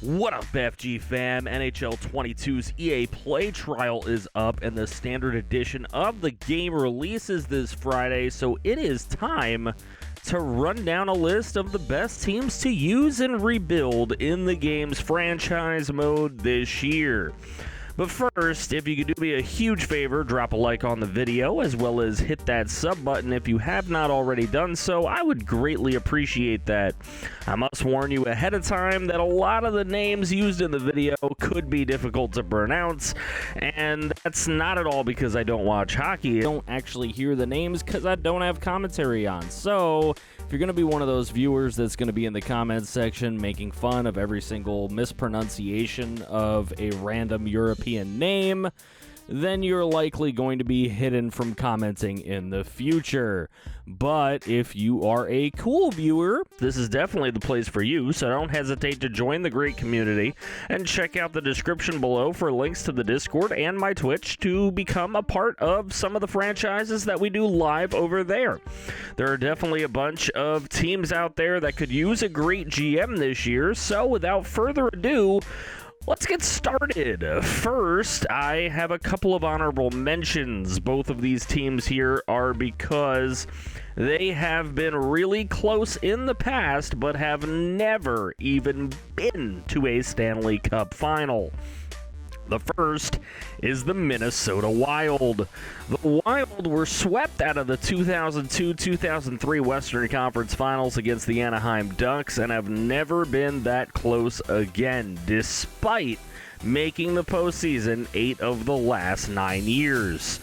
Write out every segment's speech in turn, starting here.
What up, FG fam? NHL 22's EA Play Trial is up, and the standard edition of the game releases this Friday, so it is time to run down a list of the best teams to use and rebuild in the game's franchise mode this year. But first, if you could do me a huge favor, drop a like on the video, as well as hit that sub button if you have not already done so. I would greatly appreciate that. I must warn you ahead of time that a lot of the names used in the video could be difficult to pronounce, and that's not at all because I don't watch hockey. I don't actually hear the names because I don't have commentary on. So, if you're going to be one of those viewers that's going to be in the comments section making fun of every single mispronunciation of a random European name, then you're likely going to be hidden from commenting in the future. But if you are a cool viewer, this is definitely the place for you, so don't hesitate to join the great community and check out the description below for links to the Discord and my Twitch to become a part of some of the franchises that we do live over there. There are definitely a bunch of teams out there that could use a great GM this year, so without further ado, let's get started. First, I have a couple of honorable mentions. Both of these teams here are because they have been really close in the past, but have never even been to a Stanley Cup final. The first is the Minnesota Wild. The Wild were swept out of the 2002-2003 Western Conference Finals against the Anaheim Ducks and have never been that close again, despite making the postseason 8 of the last 9 years.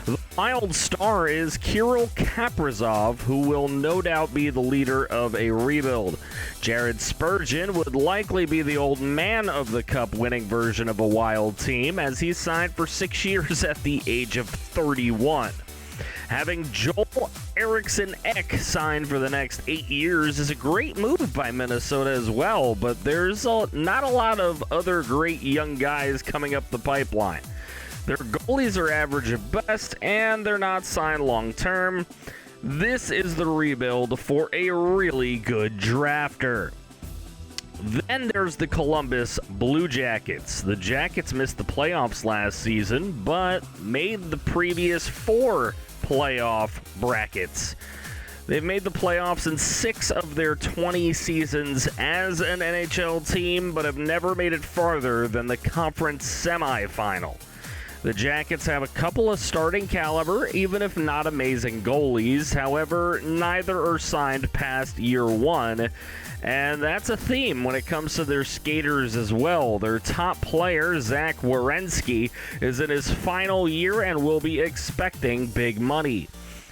The Wild star is Kirill Kaprizov, who will no doubt be the leader of a rebuild. Jared Spurgeon would likely be the old man of the Cup-winning version of a Wild team, as he signed for 6 years at the age of 31. Having Joel Eriksson Ek signed for the next 8 years is a great move by Minnesota as well, but there's not a lot of other great young guys coming up the pipeline. Their goalies are average at best, and they're not signed long-term. This is the rebuild for a really good drafter. Then there's the Columbus Blue Jackets. The Jackets missed the playoffs last season, but made the previous 4 playoff brackets. They've made the playoffs in 6 of their 20 seasons as an NHL team, but have never made it farther than the conference semifinal. The Jackets have a couple of starting caliber, even if not amazing goalies. However, neither are signed past year 1, and that's a theme when it comes to their skaters as well. Their top player, Zach Werenski, is in his final year and will be expecting big money.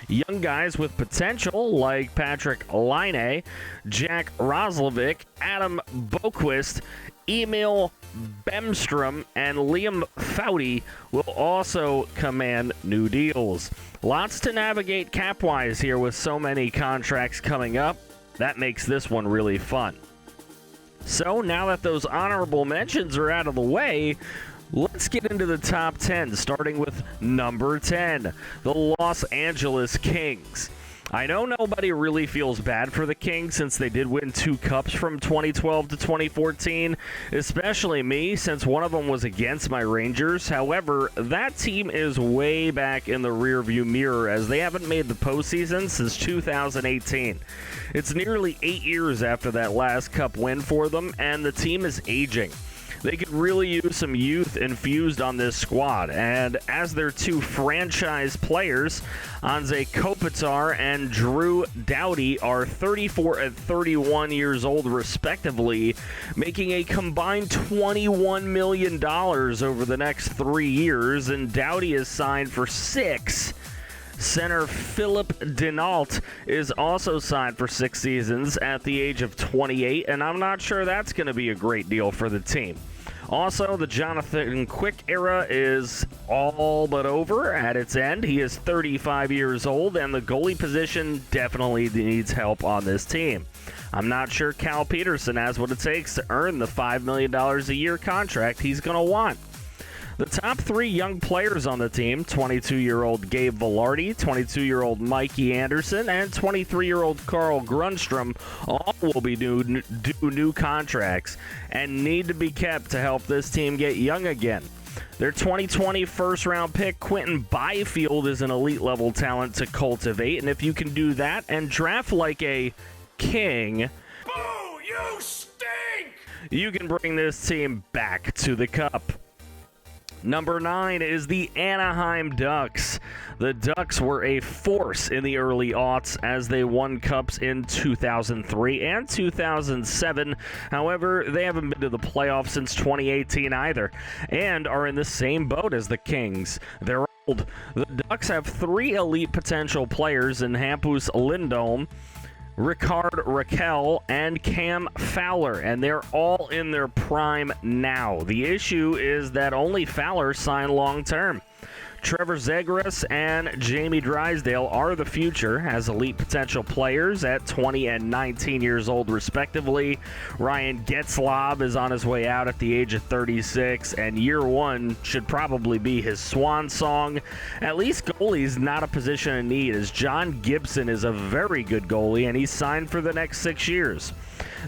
Young guys with potential like Patrick Laine, Jack Roslovic, Adam Boqvist, Emil Bemstrom, and Liam Foudy will also command new deals. Lots to navigate cap-wise here with so many contracts coming up. That makes this one really fun. So now that those honorable mentions are out of the way, let's get into the top 10, starting with number 10, the Los Angeles Kings. I know nobody really feels bad for the Kings since they did win 2 cups from 2012 to 2014, especially me since one of them was against my Rangers. However, that team is way back in the rearview mirror as they haven't made the postseason since 2018. It's nearly 8 years after that last cup win for them, and the team is aging. They could really use some youth infused on this squad, and as their 2 franchise players, Anze Kopitar and Drew Doughty, are 34 and 31 years old respectively, making a combined $21 million over the next 3 years, and Doughty is signed for 6. Center Philip Denault is also signed for 6 seasons at the age of 28, and I'm not sure that's going to be a great deal for the team. Also, the Jonathan Quick era is all but over at its end. He is 35 years old, and the goalie position definitely needs help on this team. I'm not sure Cal Peterson has what it takes to earn the $5 million a year contract he's going to want. The top three young players on the team, 22-year-old Gabe Vilardi, 22-year-old Mikey Anderson, and 23-year-old Carl Grundstrom, all will be due new contracts and need to be kept to help this team get young again. Their 2020 first-round pick, Quentin Byfield, is an elite-level talent to cultivate, and if you can do that and draft like a king, boo, you stink! You can bring this team back to the Cup. Number 9 is the Anaheim Ducks. The Ducks were a force in the early aughts as they won cups in 2003 and 2007. However, they haven't been to the playoffs since 2018 either, and are in the same boat as the Kings. They're old. The Ducks have 3 elite potential players in Hampus Lindholm, Ricard Raquel, and Cam Fowler, and they're all in their prime now. The issue is that only Fowler signed long-term. Trevor Zegras and Jamie Drysdale are the future as elite potential players at 20 and 19 years old, respectively. Ryan Getzlab is on his way out at the age of 36, and year one should probably be his swan song. At least goalie's not a position in need, as John Gibson is a very good goalie, and he's signed for the next 6 years.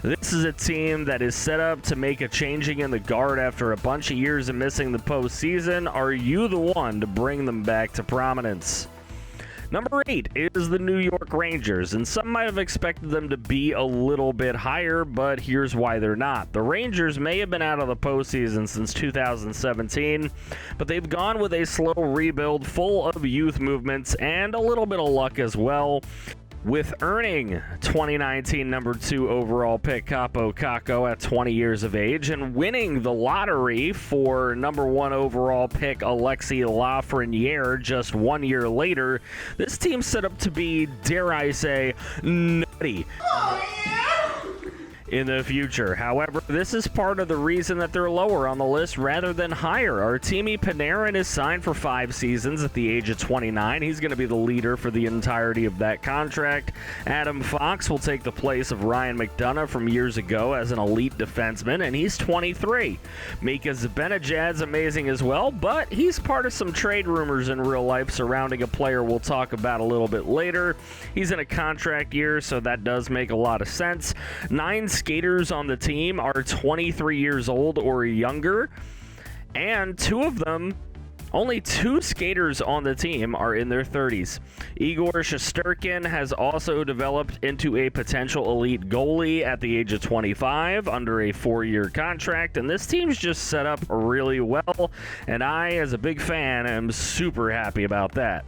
This is a team that is set up to make a changing in the guard after a bunch of years of missing the postseason. Are you the one to bring them back to prominence? Number 8 is the New York Rangers, and some might have expected them to be a little bit higher, but here's why they're not. The Rangers may have been out of the postseason since 2017, but they've gone with a slow rebuild full of youth movements and a little bit of luck as well, with earning 2019 number 2 overall pick Kaapo Kakko at 20 years of age and winning the lottery for number 1 overall pick Alexis Lafreniere just 1 year later. This team's set up to be, dare I say, nutty in the future. However, this is part of the reason that they're lower on the list rather than higher. Artemi Panarin is signed for 5 seasons at the age of 29. He's going to be the leader for the entirety of that contract. Adam Fox will take the place of Ryan McDonough from years ago as an elite defenseman, and he's 23. Mika Zibanejad's amazing as well, but he's part of some trade rumors in real life surrounding a player we'll talk about a little bit later. He's in a contract year, so that does make a lot of sense. 9 skaters on the team are 23 years old or younger, and only 2 skaters on the team are in their 30s. Igor Shesterkin has also developed into a potential elite goalie at the age of 25 under a 4-year contract, and this team's just set up really well, and I, as a big fan, am super happy about that.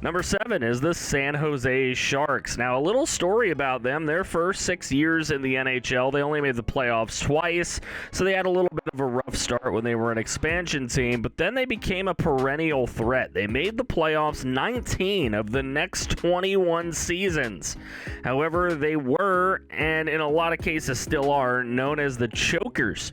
Number 7 is the San Jose Sharks. Now, a little story about them. Their first 6 years in the NHL, they only made the playoffs twice, so they had a little bit of a rough start when they were an expansion team, but then they became a perennial threat. They made the playoffs 19 of the next 21 seasons. However, they were, and in a lot of cases still are, known as the Chokers.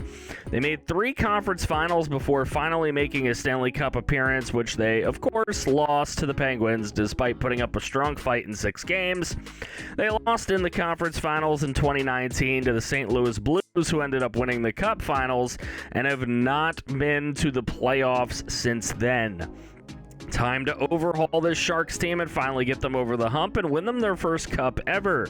They made 3 conference finals before finally making a Stanley Cup appearance, which they, of course, lost to the Penguins despite putting up a strong fight in 6 games. They lost in the conference finals in 2019 to the St. Louis Blues, who ended up winning the Cup finals and have not been to the playoffs since then. Time to overhaul this Sharks team and finally get them over the hump and win them their first cup ever.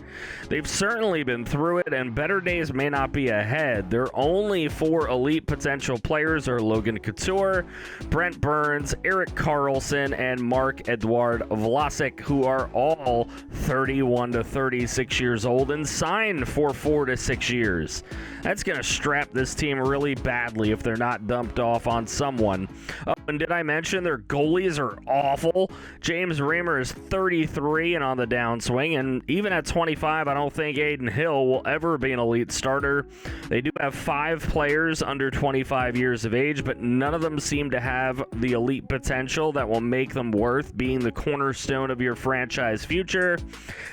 They've certainly been through it, and better days may not be ahead. Their only 4 elite potential players are Logan Couture, Brent Burns, Erik Karlsson, and Marc-Edouard Vlasic, who are all 31 to 36 years old and signed for 4 to 6 years. That's going to strap this team really badly if they're not dumped off on someone. Oh, and did I mention their goalies are awful? James Reimer is 33 and on the downswing, and even at 25, I don't think Adin Hill will ever be an elite starter. They do have 5 players under 25 years of age, but none of them seem to have the elite potential that will make them worth being the cornerstone of your franchise future.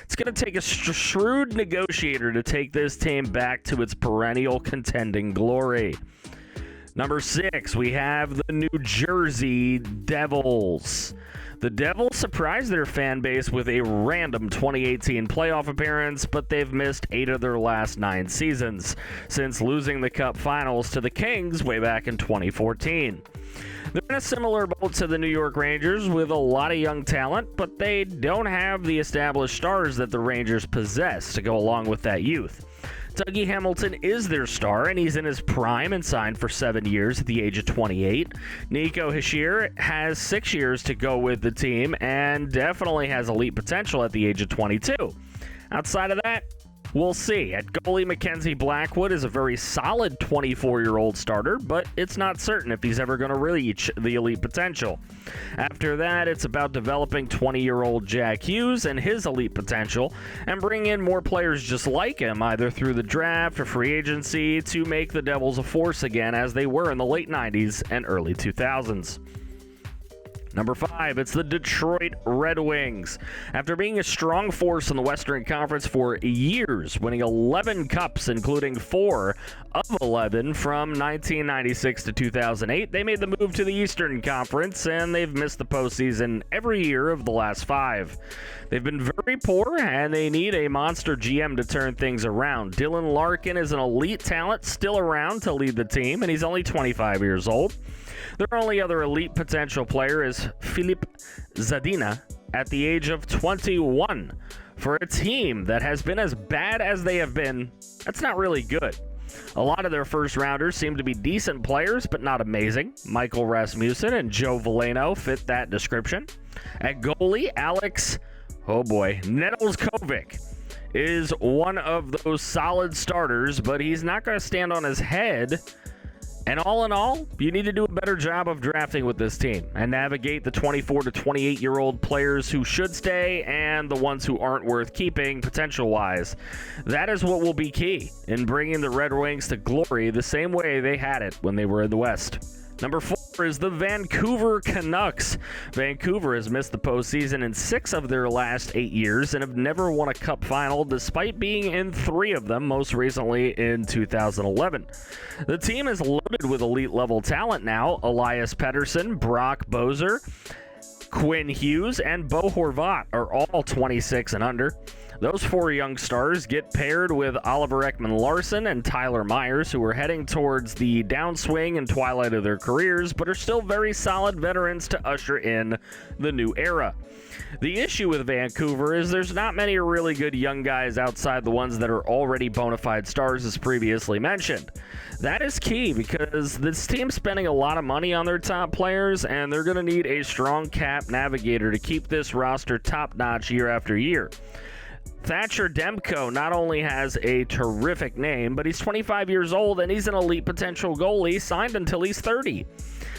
It's going to take a shrewd negotiator to take this team back to its perennial contending glory. Number 6, we have the New Jersey Devils. The Devils surprised their fan base with a random 2018 playoff appearance, but they've missed 8 of their last 9 seasons, since losing the Cup Finals to the Kings way back in 2014. They're in a similar boat to the New York Rangers with a lot of young talent, but they don't have the established stars that the Rangers possess to go along with that youth. Dougie Hamilton is their star, and he's in his prime and signed for 7 years at the age of 28. Nico Hischier has 6 years to go with the team and definitely has elite potential at the age of 22. Outside of that, we'll see. At goalie, Mackenzie Blackwood is a very solid 24-year-old starter, but it's not certain if he's ever going to reach the elite potential. After that, it's about developing 20-year-old Jack Hughes and his elite potential, and bring in more players just like him, either through the draft or free agency, to make the Devils a force again as they were in the late 90s and early 2000s. Number 5, it's the Detroit Red Wings. After being a strong force in the Western Conference for years, winning 11 cups, including 4 of 11 from 1996 to 2008, they made the move to the Eastern Conference, and they've missed the postseason every year of the last 5. They've been very poor, and they need a monster GM to turn things around. Dylan Larkin is an elite talent still around to lead the team, and he's only 25 years old. Their only other elite potential player is Filip Zadina at the age of 21. For a team that has been as bad as they have been, that's not really good. A lot of their first-rounders seem to be decent players, but not amazing. Michael Rasmussen and Joe Veleno fit that description. At goalie, Alex, Nedeljkovic is one of those solid starters, but he's not going to stand on his head. And all in all, you need to do a better job of drafting with this team and navigate the 24 to 28-year-old players who should stay and the ones who aren't worth keeping potential-wise. That is what will be key in bringing the Red Wings to glory the same way they had it when they were in the West. Number 4 is the Vancouver Canucks. Vancouver has missed the postseason in 6 of their last 8 years and have never won a cup final despite being in 3 of them, most recently in 2011. The team is loaded with elite-level talent now. Elias Pettersson, Brock Boeser, Quinn Hughes, and Bo Horvat are all 26 and under. Those 4 young stars get paired with Oliver Ekman-Larsson and Tyler Myers, who are heading towards the downswing and twilight of their careers, but are still very solid veterans to usher in the new era. The issue with Vancouver is there's not many really good young guys outside the ones that are already bona fide stars, as previously mentioned. That is key because this team's spending a lot of money on their top players, and they're going to need a strong cap navigator to keep this roster top-notch year after year. Thatcher Demko not only has a terrific name, but he's 25 years old and he's an elite potential goalie signed until he's 30.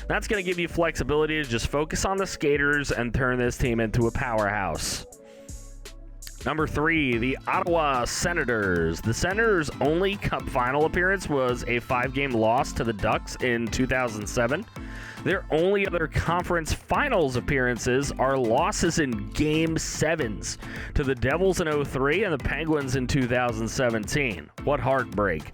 That's going to give you flexibility to just focus on the skaters and turn this team into a powerhouse. Number 3, the Ottawa Senators. The Senators' only Cup final appearance was a 5-game loss to the Ducks in 2007. Their only other conference finals appearances are losses in Game 7s to the Devils in 2003 and the Penguins in 2017. What heartbreak.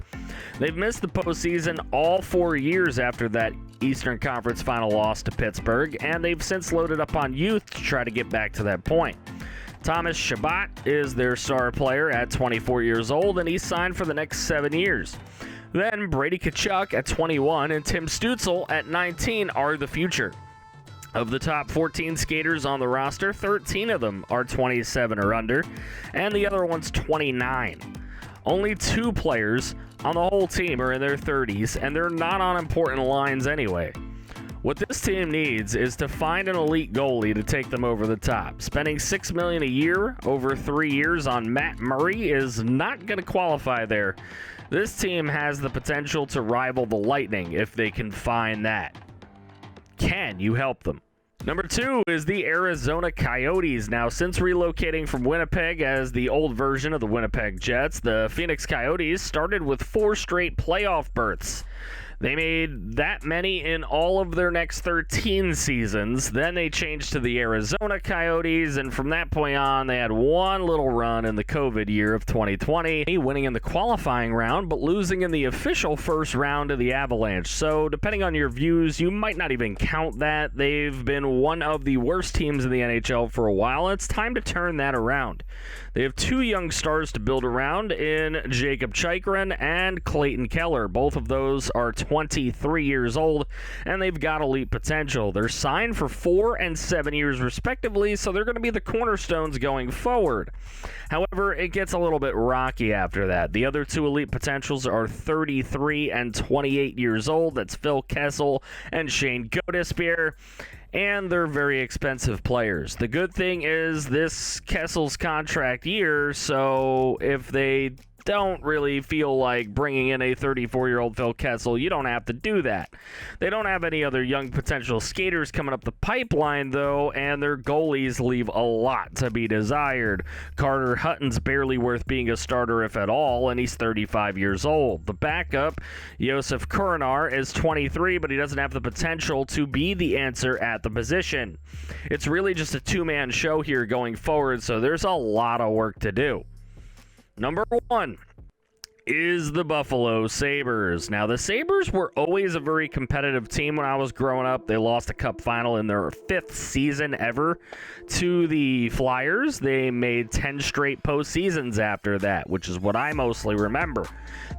They've missed the postseason all 4 years after that Eastern Conference final loss to Pittsburgh, and they've since loaded up on youth to try to get back to that point. Thomas Chabot is their star player at 24 years old, and he's signed for the next 7 years. Then Brady Tkachuk at 21 and Tim Stützle at 19 are the future. Of the top 14 skaters on the roster, 13 of them are 27 or under, and the other one's 29. Only 2 players on the whole team are in their 30s, and they're not on important lines anyway. What this team needs is to find an elite goalie to take them over the top. Spending $6 million a year over 3 years on Matt Murray is not going to qualify there. This team has the potential to rival the Lightning if they can find that. Can you help them? Number 2 is the Arizona Coyotes. Now, since relocating from Winnipeg as the old version of the Winnipeg Jets, the Phoenix Coyotes started with 4 straight playoff berths. They made that many in all of their next 13 seasons. Then they changed to the Arizona Coyotes, and from that point on, they had one little run in the COVID year of 2020, winning in the qualifying round, but losing in the official first round to the Avalanche. So, depending on your views, you might not even count that. They've been one of the worst teams in the NHL for a while. It's time to turn that around. They have two young stars to build around in Jacob Chychrun and Clayton Keller. Both of those are 23 years old, and they've got elite potential. They're signed for 4 and 7 years respectively, so they're going to be the cornerstones going forward. However, it gets a little bit rocky after that. The other two elite potentials are 33 and 28 years old. That's Phil Kessel and Shane Godespierre. And they're very expensive players. The good thing is this Kessel's contract year, so if they don't really feel like bringing in a 34-year-old Phil Kessel, you don't have to do that. They don't have any other young potential skaters coming up the pipeline, though, and their goalies leave a lot to be desired. Carter Hutton's barely worth being a starter, if at all, and he's 35 years old. The backup, Josef Kurinar, is 23, but he doesn't have the potential to be the answer at the position. It's really just a two-man show here going forward, so there's a lot of work to do. Number 1 is the Buffalo Sabres. Now, the Sabres were always a very competitive team when I was growing up. They lost a cup final in their 5th season ever to the Flyers. They made 10 straight postseasons after that, which is what I mostly remember.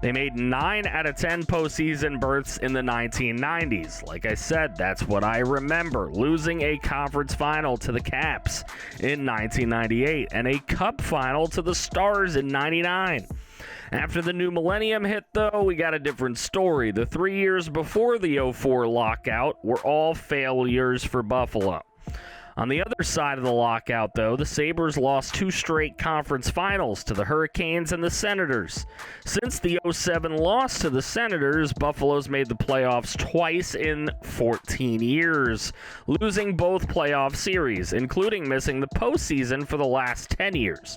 They made 9 out of 10 postseason berths in the 1990s. Like I said, that's what I remember. Losing a conference final to the Caps in 1998 and a cup final to the Stars in 99. After the new millennium hit, though, we got a different story. The 3 years before the 04 lockout were all failures for Buffalo. On the other side of the lockout, though, the Sabres lost 2 straight conference finals to the Hurricanes and the Senators. Since the 07 loss to the Senators, Buffalo's made the playoffs twice in 14 years, losing both playoff series, including missing the postseason for the last 10 years.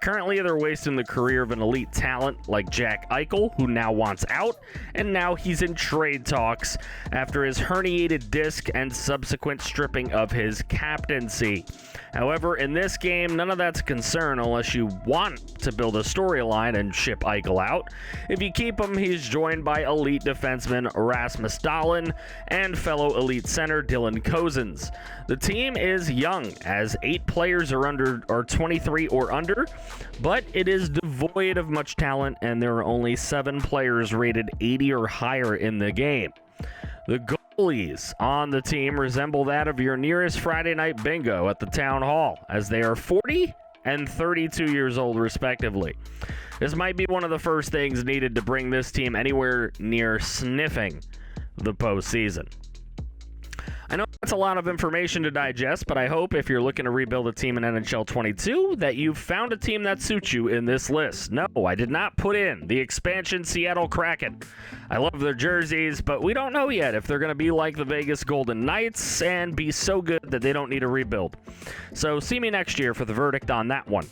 Currently, they're wasting the career of an elite talent like Jack Eichel, who now wants out, and now he's in trade talks after his herniated disc and subsequent stripping of his captaincy. However, in this game, none of that's a concern unless you want to build a storyline and ship Eichel out. If you keep him, he's joined by elite defenseman Rasmus Dahlin and fellow elite center Dylan Cozens. The team is young, as 8 players are 23 or under, but it is devoid of much talent, and there are only 7 players rated 80 or higher in the game. The goalies on the team resemble that of your nearest Friday night bingo at the town hall, as they are 40 and 32 years old, respectively. This might be one of the first things needed to bring this team anywhere near sniffing the postseason. I know that's a lot of information to digest, but I hope if you're looking to rebuild a team in NHL 22 that you've found a team that suits you in this list. No, I did not put in the expansion Seattle Kraken. I love their jerseys, but we don't know yet if they're going to be like the Vegas Golden Knights and be so good that they don't need a rebuild. So see me next year for the verdict on that one.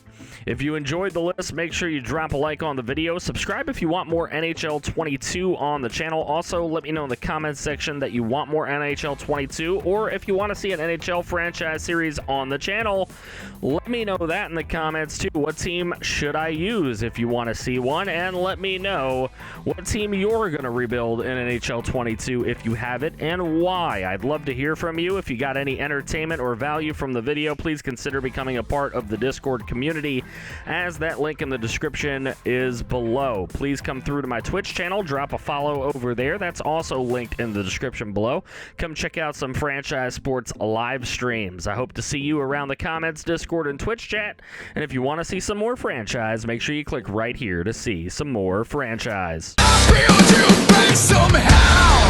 If you enjoyed the list, make sure you drop a like on the video. Subscribe if you want more NHL 22 on the channel. Also, let me know in the comments section that you want more NHL 22, or if you want to see an NHL franchise series on the channel, let me know that in the comments too. What team should I use if you want to see one? And let me know what team you're going to rebuild in NHL 22 if you have it, and why. I'd love to hear from you. If you got any entertainment or value from the video, please consider becoming a part of the Discord community, as that link in the description is below. Please come through to my Twitch channel, drop a follow over there. That's also linked in the description below. Come check out some franchise sports live streams. I hope to see you around the comments, Discord, and Twitch chat. And if you want to see some more franchise, make sure you click right here to see some more franchise. Feel to break somehow.